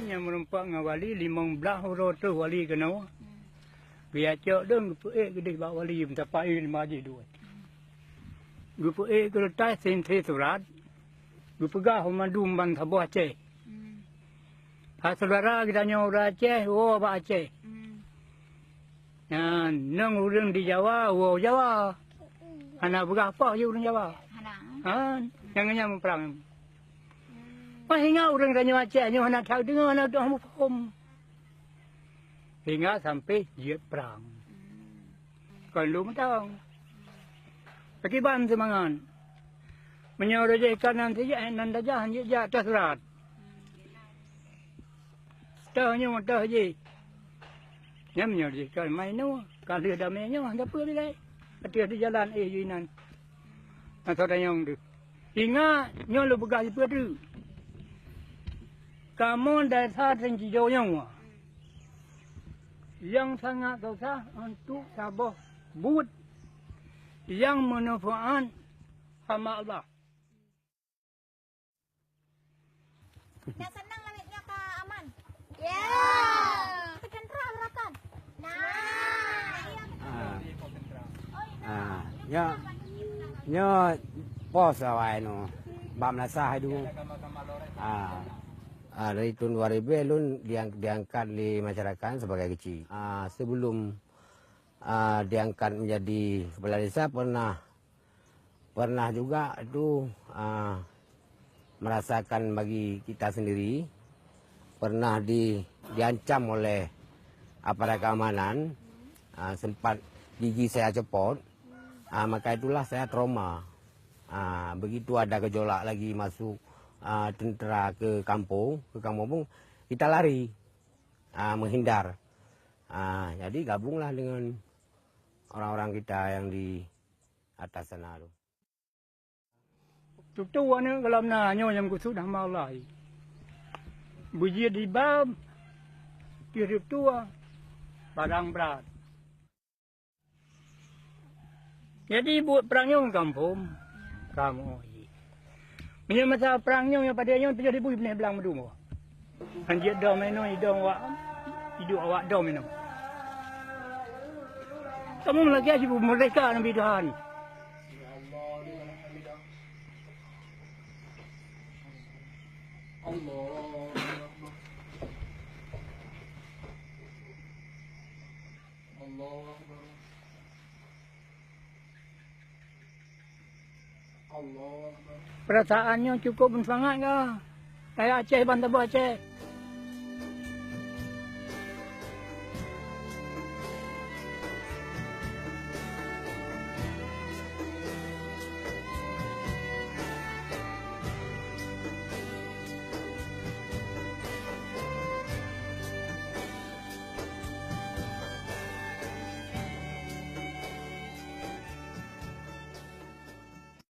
yang merempak dengan wali 15 huruf tu wali kena. Biar cak dong grup A gede bak wali minta pai 5 je dua. Grup A ke letak sentri surat. Grup G Humandum ban Sabah Aceh. Saudara kita orang Aceh, bak Aceh. Nang orang di Jawa, Jawa. Anak berapa je orang Jawa? Jangannya memperang. Hingga orang tanya Aceh, anak tahu dengar, anak tahu faham. Hingga sampai dia perang. Kalau mentang. Akibat semangat. Menyawa je kanan saja, nanda jahan je atas surat. Tahnya mentah je. Yang menyawa je kan main tu. Kalau ada mainnya, ada apa bila? Ketika di jalan jinan. Atau ada yang tu. Hingga nyolo begas apa tu? Kamu dasar tinggi jauh yang sangat susah untuk sabar buat yang manfaat hamba Allah. Dah senang langitnya Kak Aman. Ya. Tekan terang rakan. Pos awal no, bam nasa hai dulu. Dari tahun 2000 lun diangkat di masyarakat sebagai kecil. Sebelum diangkat menjadi kepala desa pernah juga itu merasakan bagi kita sendiri, pernah diancam oleh aparat keamanan, sempat gigi saya copot, maka itulah saya trauma. Begitu ada gejolak lagi masuk tentera ke kampung pun kita lari, menghindar. Jadi gabunglah dengan orang-orang kita yang di atas sana tu. Tuan ni kalau nanya yang kusuk dah malai. Bujia di bab, kirip tua, barang berat. Jadi buat perangnya kampung, kamu. Ini masa perangnya yang pada yang 7,000 benih belang medungo. Anjir dah minum, hidup awak dah minum. Kamu lagi aja mereka Nabi Tuhan. Perasaannya cukup sangat ke? Kayak Aceh, Bantabah Aceh.